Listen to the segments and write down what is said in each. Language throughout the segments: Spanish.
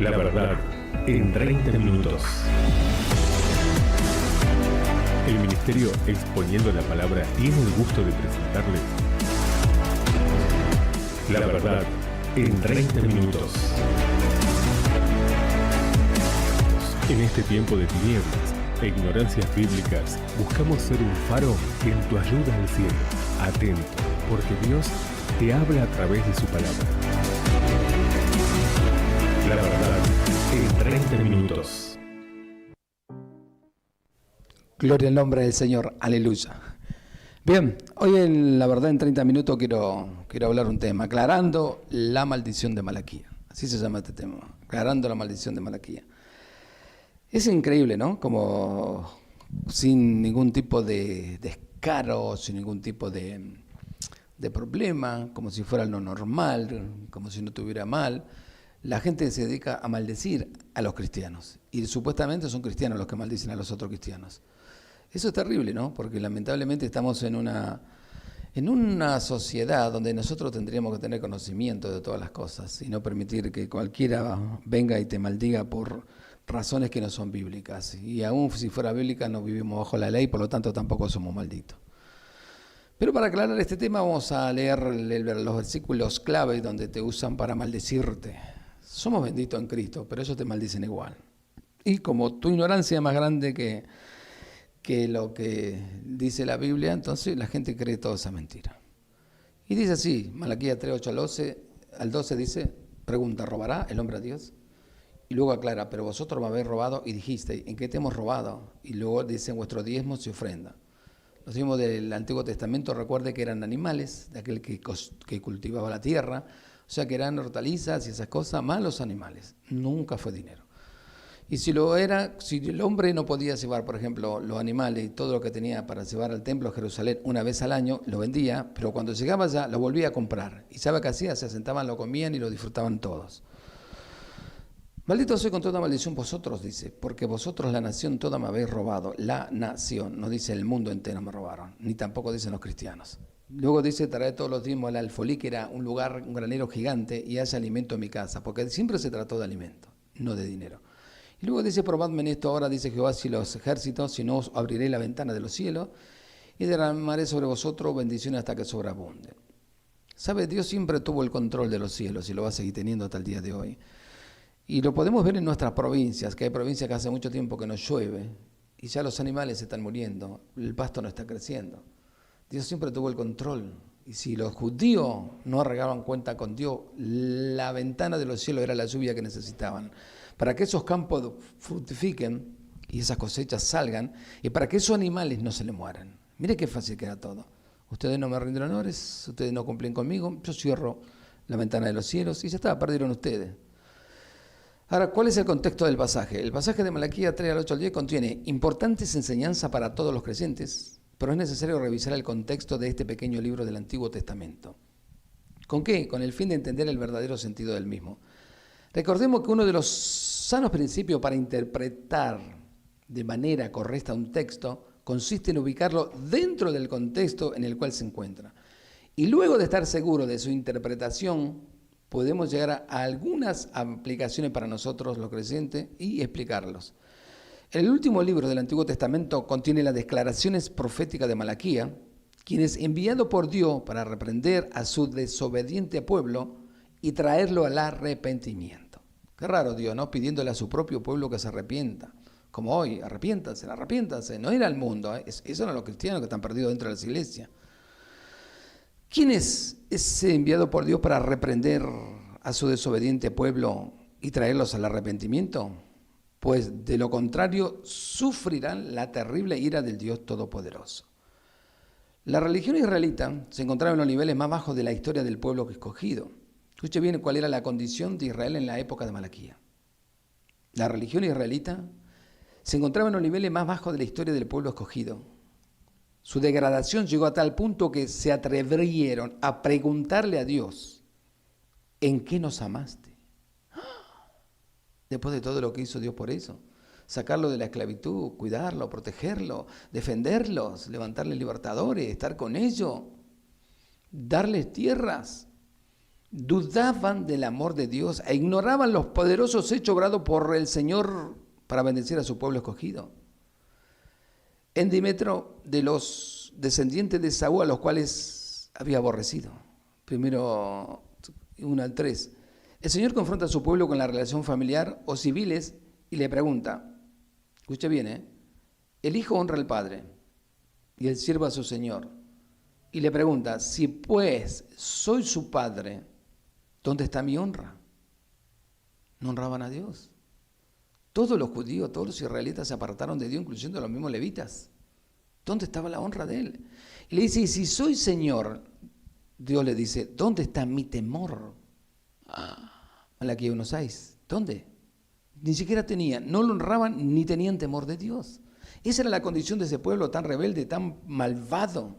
La verdad en 30 minutos. El Ministerio Exponiendo la Palabra tiene el gusto de presentarles La verdad en 30 minutos. En este tiempo de tinieblas e ignorancias bíblicas, buscamos ser un faro en tu ayuda al cielo. Atento, porque Dios te habla a través de su palabra. La verdad en 30 minutos. Gloria al nombre del Señor, aleluya. Bien, hoy en La verdad en 30 minutos quiero hablar un tema, aclarando la maldición de Malaquía. Así se llama este tema, aclarando la maldición de Malaquía. Es increíble, ¿no? Como sin ningún tipo de descaro, sin ningún tipo de problema, como si fuera lo normal, como si no estuviera mal. La gente se dedica a maldecir a los cristianos y supuestamente son cristianos los que maldicen a los otros cristianos. Eso es terrible, ¿no? Porque lamentablemente estamos en una sociedad donde nosotros tendríamos que tener conocimiento de todas las cosas y no permitir que cualquiera venga y te maldiga por razones que no son bíblicas. Y aún si fuera bíblica no vivimos bajo la ley, por lo tanto tampoco somos malditos. Pero para aclarar este tema vamos a leer los versículos clave donde te usan para maldecirte. Somos benditos en Cristo, pero ellos te maldicen igual. Y como tu ignorancia es más grande que lo que dice la Biblia, entonces la gente cree toda esa mentira. Y dice así, Malaquías 3, 8 al 12 dice, pregunta, ¿robará el hombre a Dios? Y luego aclara, pero vosotros me habéis robado y dijisteis, ¿en qué te hemos robado? Y luego dice, vuestro diezmo se ofrenda. Los diezmos del Antiguo Testamento, recuerde que eran animales, de aquel que cultivaba la tierra, o sea que eran hortalizas y esas cosas, más los animales, nunca fue dinero. Y si el hombre no podía llevar, por ejemplo, los animales y todo lo que tenía para llevar al templo de Jerusalén una vez al año, lo vendía, pero cuando llegaba allá lo volvía a comprar. ¿Y sabe qué hacía? Se sentaban, lo comían y lo disfrutaban todos. Maldito soy con toda maldición vosotros, dice, porque vosotros la nación toda me habéis robado. La nación, no dice el mundo entero me robaron, ni tampoco dicen los cristianos. Luego dice, trae todos los diezmos al alfolí, que era un granero gigante, y haya alimento en mi casa, porque siempre se trató de alimento, no de dinero. Y luego dice, probadme en esto ahora, dice Jehová, si los ejércitos, si no os abriré la ventana de los cielos, y derramaré sobre vosotros bendiciones hasta que sobreabunde. ¿Sabe? Dios siempre tuvo el control de los cielos, y lo va a seguir teniendo hasta el día de hoy. Y lo podemos ver en nuestras provincias, que hay provincias que hace mucho tiempo que no llueve, y ya los animales se están muriendo, el pasto no está creciendo. Dios siempre tuvo el control. Y si los judíos no arreglaban cuenta con Dios, la ventana de los cielos era la lluvia que necesitaban. Para que esos campos fructifiquen y esas cosechas salgan, y para que esos animales no se le mueran. Mire qué fácil queda todo. Ustedes no me rinden honores, ustedes no cumplen conmigo, yo cierro la ventana de los cielos y ya está, perdieron ustedes. Ahora, ¿cuál es el contexto del pasaje? El pasaje de Malaquías 3 al 8 al 10 contiene importantes enseñanzas para todos los creyentes, pero es necesario revisar el contexto de este pequeño libro del Antiguo Testamento. ¿Con qué? Con el fin de entender el verdadero sentido del mismo. Recordemos que uno de los sanos principios para interpretar de manera correcta un texto consiste en ubicarlo dentro del contexto en el cual se encuentra. Y luego de estar seguro de su interpretación, podemos llegar a algunas aplicaciones para nosotros los creyentes y explicarlos. El último libro del Antiguo Testamento contiene las declaraciones proféticas de Malaquías, quien es enviado por Dios para reprender a su desobediente pueblo y traerlo al arrepentimiento. Qué raro Dios, ¿no? Pidiéndole a su propio pueblo que se arrepienta. Como hoy, arrepiéntanse. No era el mundo, esos eran los cristianos que están perdidos dentro de las iglesias. ¿Quién es ese enviado por Dios para reprender a su desobediente pueblo y traerlos al arrepentimiento? Pues de lo contrario sufrirán la terrible ira del Dios Todopoderoso. La religión israelita se encontraba en los niveles más bajos de la historia del pueblo escogido. Escuche bien cuál era la condición de Israel en la época de Malaquías. La religión israelita se encontraba en los niveles más bajos de la historia del pueblo escogido. Su degradación llegó a tal punto que se atrevieron a preguntarle a Dios, ¿en qué nos amaste? Después de todo lo que hizo Dios por eso. Sacarlo de la esclavitud, cuidarlo, protegerlo, defenderlos, levantarles libertadores, estar con ellos, darles tierras. dudaban del amor de Dios e ignoraban los poderosos hechos obrados por el Señor para bendecir a su pueblo escogido. En Demetrio, de los descendientes de Saúl, a los cuales había aborrecido. Primero 1 al 3. El Señor confronta a su pueblo con la relación familiar o civiles y le pregunta, escuche bien, el hijo honra al padre y el siervo a su señor. Y le pregunta, si pues soy su padre, ¿dónde está mi honra? No honraban a Dios. Todos los judíos, todos los israelitas se apartaron de Dios, incluyendo los mismos levitas. ¿Dónde estaba la honra de él? Y le dice, y si soy Señor, Dios le dice, ¿dónde está mi temor? Malaquías 1:6. ¿Dónde? Ni siquiera tenían, no lo honraban ni tenían temor de Dios. Esa era la condición de ese pueblo tan rebelde, tan malvado.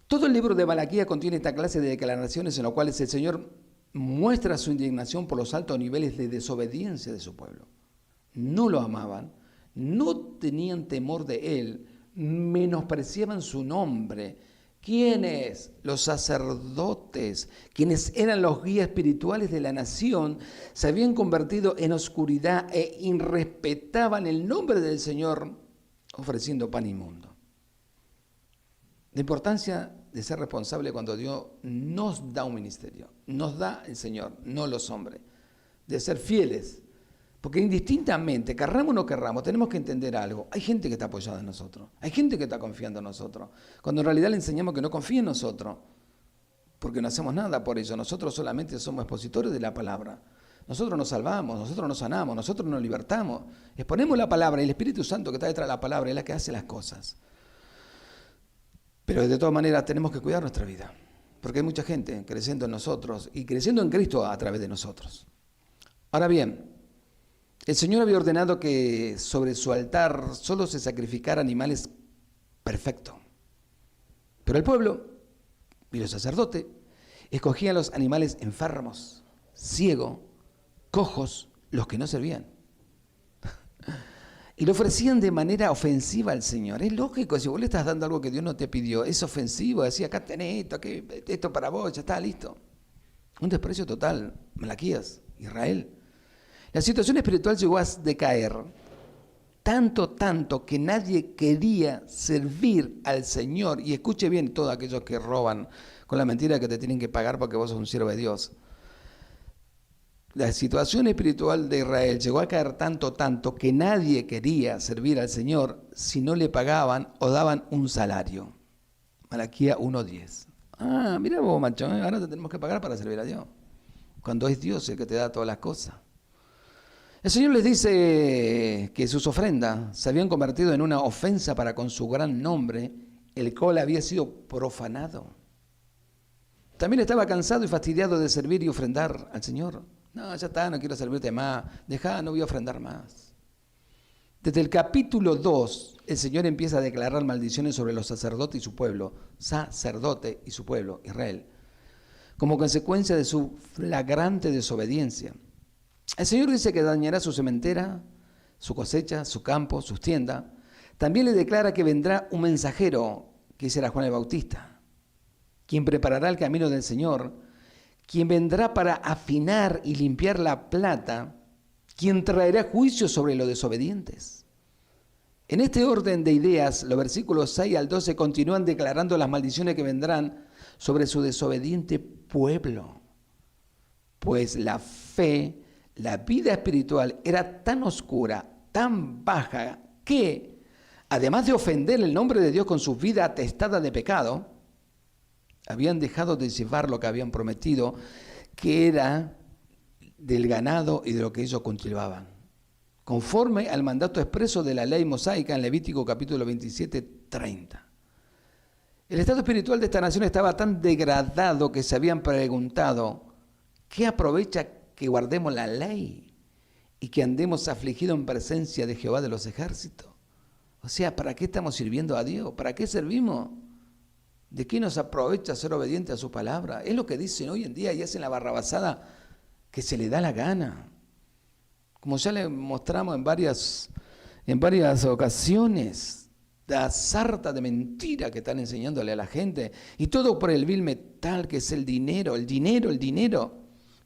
Todo el libro de Malaquías contiene esta clase de declaraciones en las cuales el Señor muestra su indignación por los altos niveles de desobediencia de su pueblo. No lo amaban, no tenían temor de Él, menospreciaban su nombre. ¿Quiénes? Los sacerdotes, quienes eran los guías espirituales de la nación, se habían convertido en oscuridad e irrespetaban el nombre del Señor, ofreciendo pan inmundo. La importancia de ser responsable cuando Dios nos da un ministerio, nos da el Señor, no los hombres, de ser fieles, porque indistintamente, querramos o no querramos, tenemos que entender algo. Hay gente que está apoyada en nosotros, hay gente que está confiando en nosotros, cuando en realidad le enseñamos que no confíe en nosotros, porque no hacemos nada por ello, nosotros solamente somos expositores de la palabra. Nosotros nos salvamos, nosotros nos sanamos, nosotros nos libertamos, exponemos la palabra y el Espíritu Santo que está detrás de la palabra es la que hace las cosas. Pero de todas maneras tenemos que cuidar nuestra vida, porque hay mucha gente creciendo en nosotros y creciendo en Cristo a través de nosotros. Ahora bien, el Señor había ordenado que sobre su altar solo se sacrificaran animales perfectos. Pero el pueblo y los sacerdotes escogían los animales enfermos, ciegos, cojos, los que no servían. Y lo ofrecían de manera ofensiva al Señor. Es lógico, si vos le estás dando algo que Dios no te pidió, es ofensivo. Decía, acá tenés esto, esto para vos, ya está, listo. Un desprecio total. Malaquías, Israel. La situación espiritual llegó a decaer tanto que nadie quería servir al Señor. Y escuche bien todos aquellos que roban con la mentira que te tienen que pagar porque vos sos un siervo de Dios. La situación espiritual de Israel llegó a caer tanto que nadie quería servir al Señor si no le pagaban o daban un salario. Malaquías 1:10. Mira vos, macho, ahora te tenemos que pagar para servir a Dios. Cuando es Dios el que te da todas las cosas. El Señor les dice que sus ofrendas se habían convertido en una ofensa para con su gran nombre, el cual había sido profanado. También estaba cansado y fastidiado de servir y ofrendar al Señor. No, ya está, no quiero servirte más. Dejá, no voy a ofrendar más. Desde el capítulo 2, el Señor empieza a declarar maldiciones sobre los sacerdotes y su pueblo, Israel, como consecuencia de su flagrante desobediencia. El Señor dice que dañará su sementera, su cosecha, su campo, sus tiendas. También le declara que vendrá un mensajero, que será Juan el Bautista, quien preparará el camino del Señor, quien vendrá para afinar y limpiar la plata, quien traerá juicio sobre los desobedientes. En este orden de ideas, los versículos 6 al 12 continúan declarando las maldiciones que vendrán sobre su desobediente pueblo. Pues la fe, la vida espiritual era tan oscura, tan baja, que además de ofender el nombre de Dios con su vida atestada de pecado, habían dejado de llevar lo que habían prometido, que era del ganado y de lo que ellos cultivaban. Conforme al mandato expreso de la ley mosaica en Levítico capítulo 27:30. El estado espiritual de esta nación estaba tan degradado que se habían preguntado, ¿qué aprovecha que guardemos la ley y que andemos afligidos en presencia de Jehová de los ejércitos? O sea, ¿para qué estamos sirviendo a Dios? ¿Para qué servimos? ¿De qué nos aprovecha ser obediente a su palabra? Es lo que dicen hoy en día y hacen la barrabasada que se le da la gana. Como ya le mostramos en varias ocasiones, la sarta de mentira que están enseñándole a la gente, y todo por el vil metal que es el dinero,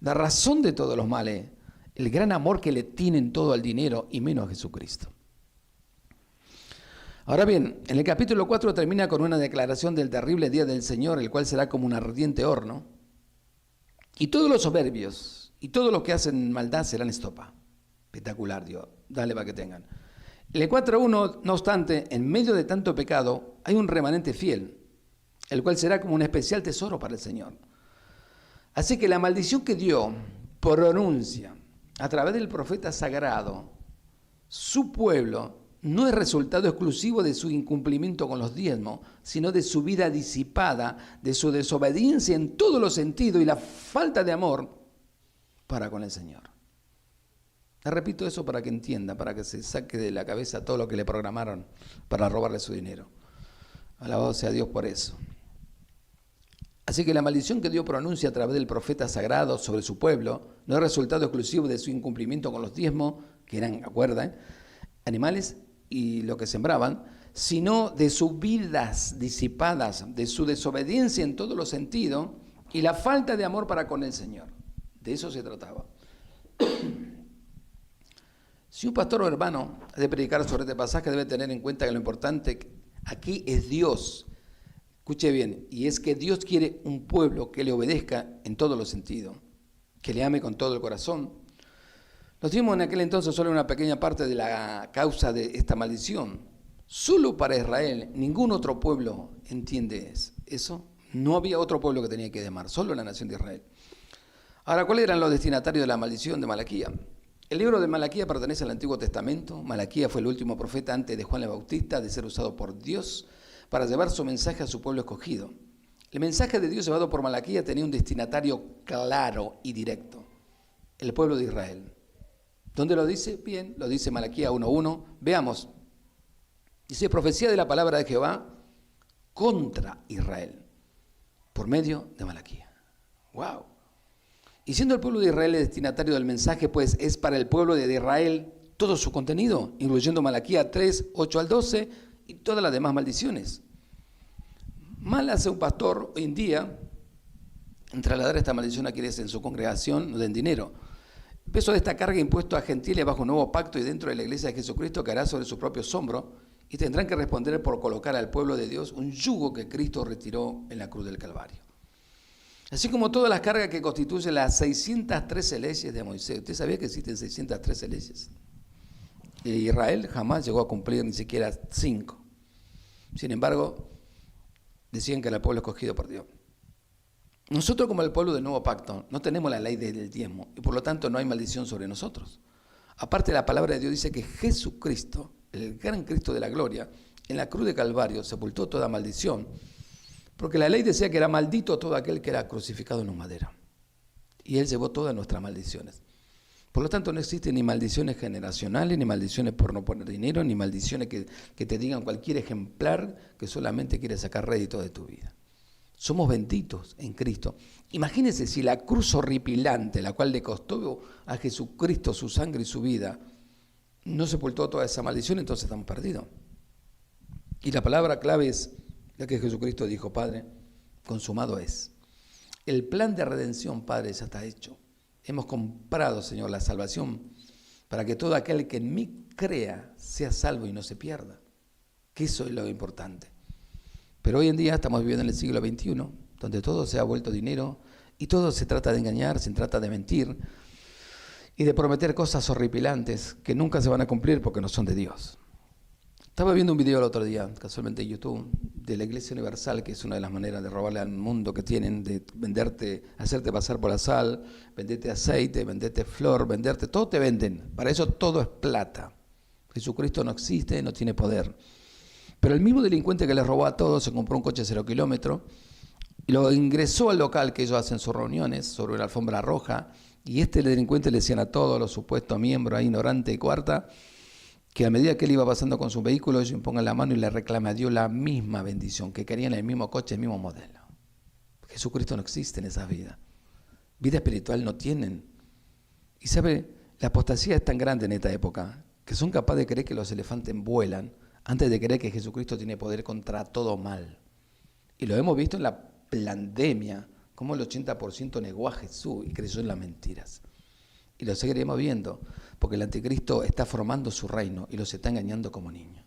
la razón de todos los males, el gran amor que le tienen todo al dinero y menos a Jesucristo. Ahora bien, en el capítulo 4 termina con una declaración del terrible día del Señor, el cual será como un ardiente horno, y todos los soberbios y todos los que hacen maldad serán estopa. Espectacular, Dios, dale para que tengan. En el 4.1, no obstante, en medio de tanto pecado, hay un remanente fiel, el cual será como un especial tesoro para el Señor. Así que la maldición que Dios pronuncia a través del profeta sagrado, su pueblo, no es resultado exclusivo de su incumplimiento con los diezmos, sino de su vida disipada, de su desobediencia en todos los sentidos y la falta de amor para con el Señor. Le repito eso para que entienda, para que se saque de la cabeza todo lo que le programaron para robarle su dinero. Alabado sea Dios por eso. Así que la maldición que Dios pronuncia a través del profeta sagrado sobre su pueblo no es resultado exclusivo de su incumplimiento con los diezmos, que eran, acuerdan, animales y lo que sembraban, sino de sus vidas disipadas, de su desobediencia en todos los sentidos y la falta de amor para con el Señor. De eso se trataba. Si un pastor o hermano ha de predicar sobre este pasaje, debe tener en cuenta que lo importante aquí es Dios. Escuche bien, y es que Dios quiere un pueblo que le obedezca en todos los sentidos, que le ame con todo el corazón. Nos dimos en aquel entonces solo una pequeña parte de la causa de esta maldición. Solo para Israel, ningún otro pueblo entiende eso. No había otro pueblo que tenía que diezmar, solo la nación de Israel. Ahora, ¿cuáles eran los destinatarios de la maldición de Malaquía? El libro de Malaquía pertenece al Antiguo Testamento. Malaquía fue el último profeta antes de Juan el Bautista de ser usado por Dios para llevar su mensaje a su pueblo escogido. El mensaje de Dios llevado por Malaquía tenía un destinatario claro y directo, el pueblo de Israel. ¿Dónde lo dice? Bien, lo dice Malaquía 1.1. Veamos. Dice, profecía de la palabra de Jehová contra Israel, por medio de Malaquía. ¡Wow! Y siendo el pueblo de Israel el destinatario del mensaje, pues es para el pueblo de Israel todo su contenido, incluyendo Malaquía 3, 8 al 12 y todas las demás maldiciones. Mal hace un pastor hoy en día en trasladar esta maldición a quienes en su congregación no den dinero. El peso de esta carga impuesto a gentiles bajo un nuevo pacto y dentro de la iglesia de Jesucristo caerá sobre sus propios hombros y tendrán que responder por colocar al pueblo de Dios un yugo que Cristo retiró en la cruz del Calvario. Así como todas las cargas que constituyen las 613 leyes de Moisés. ¿Usted sabía que existen 613 leyes? Y Israel jamás llegó a cumplir ni siquiera 5. Sin embargo, decían que era el pueblo escogido por Dios. Nosotros, como el pueblo del nuevo pacto, no tenemos la ley del diezmo y por lo tanto no hay maldición sobre nosotros. Aparte, la palabra de Dios dice que Jesucristo, el gran Cristo de la gloria, en la cruz de Calvario sepultó toda maldición, porque la ley decía que era maldito todo aquel que era crucificado en un madero. Y Él llevó todas nuestras maldiciones. Por lo tanto, no existen ni maldiciones generacionales, ni maldiciones por no poner dinero, ni maldiciones que te digan cualquier ejemplar que solamente quiere sacar rédito de tu vida. Somos benditos en Cristo. Imagínense si la cruz horripilante, la cual le costó a Jesucristo su sangre y su vida, no sepultó toda esa maldición, entonces estamos perdidos. Y la palabra clave es la que Jesucristo dijo: Padre, consumado es. El plan de redención, Padre, ya está hecho. Hemos comprado, Señor, la salvación para que todo aquel que en mí crea sea salvo y no se pierda. Que eso es lo importante. Pero hoy en día estamos viviendo en el siglo XXI, donde todo se ha vuelto dinero y todo se trata de engañar, se trata de mentir y de prometer cosas horripilantes que nunca se van a cumplir porque no son de Dios. Estaba viendo un video el otro día, casualmente en YouTube, de la Iglesia Universal, que es una de las maneras de robarle al mundo que tienen, de venderte, hacerte pasar por la sal, venderte aceite, venderte flor, venderte, todo te venden. Para eso todo es plata. Jesucristo no existe, no tiene poder. Pero el mismo delincuente que le robó a todos se compró un coche 0 kilómetros y lo ingresó al local que ellos hacen sus reuniones sobre una alfombra roja, y este delincuente le decían a todos los supuestos miembros, ignorantes y cuarta, que a medida que él iba pasando con su vehículo, ellos impongan la mano y le reclaman a Dios la misma bendición, que querían el mismo coche, el mismo modelo. Jesucristo no existe en esa vida. Vida espiritual no tienen. Y sabe, la apostasía es tan grande en esta época que son capaces de creer que los elefantes vuelan antes de creer que Jesucristo tiene poder contra todo mal. Y lo hemos visto en la pandemia, como el 80% negó a Jesús y creyó en las mentiras. Y lo seguiremos viendo, porque el anticristo está formando su reino y los está engañando como niños.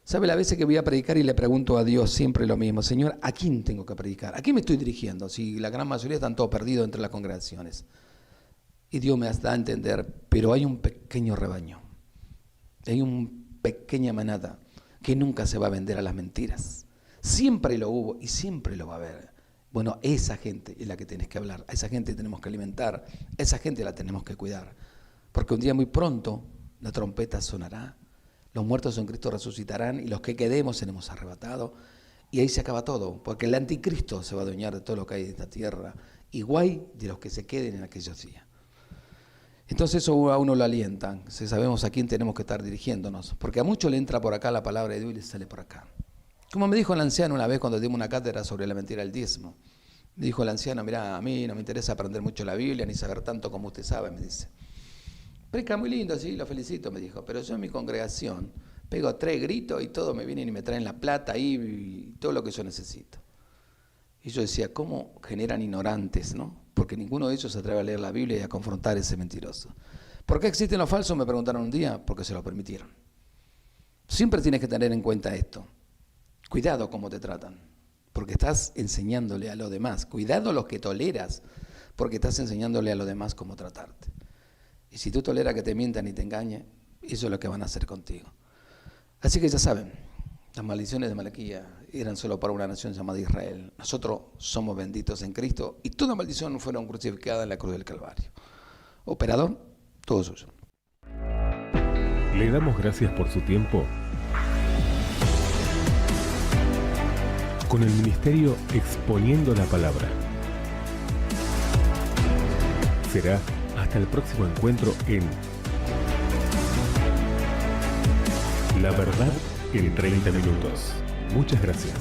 ¿Sabe las veces que voy a predicar y le pregunto a Dios siempre lo mismo? Señor, ¿a quién tengo que predicar? ¿A quién me estoy dirigiendo? Si la gran mayoría están todos perdidos entre las congregaciones. Y Dios me da a entender, pero hay un pequeño rebaño, hay una pequeña manada que nunca se va a vender a las mentiras. Siempre lo hubo y siempre lo va a haber. Bueno, esa gente es la que tienes que hablar, a esa gente tenemos que alimentar, a esa gente la tenemos que cuidar. Porque un día muy pronto la trompeta sonará, los muertos en Cristo resucitarán y los que quedemos seremos arrebatados. Y ahí se acaba todo, porque el anticristo se va a adueñar de todo lo que hay en esta tierra, igual de los que se queden en aquellos días. Entonces eso a uno lo alienta, si sabemos a quién tenemos que estar dirigiéndonos, porque a muchos le entra por acá la palabra de Dios y le sale por acá. Como me dijo el anciano una vez cuando dimos una cátedra sobre la mentira del diezmo. Me dijo el anciano, mirá, a mí no me interesa aprender mucho la Biblia, ni saber tanto como usted sabe, me dice. Predica muy lindo, sí, lo felicito, me dijo, pero yo en mi congregación pego 3 gritos y todos me vienen y me traen la plata ahí y todo lo que yo necesito. Y yo decía, ¿cómo generan ignorantes, no? Porque ninguno de ellos se atreve a leer la Biblia y a confrontar a ese mentiroso. ¿Por qué existen los falsos? Me preguntaron un día, porque se lo permitieron. Siempre tienes que tener en cuenta esto. Cuidado cómo te tratan, porque estás enseñándole a los demás. Cuidado los que toleras, porque estás enseñándole a los demás cómo tratarte. Y si tú toleras que te mientan y te engañen, eso es lo que van a hacer contigo. Así que ya saben, las maldiciones de Malaquía eran solo para una nación llamada Israel. Nosotros somos benditos en Cristo y toda maldición fueron crucificadas en la cruz del Calvario. Operador, todo suyo. Le damos gracias por su tiempo con el ministerio Exponiendo la Palabra. Será hasta el próximo encuentro en La Verdad en 30 minutos. Muchas gracias.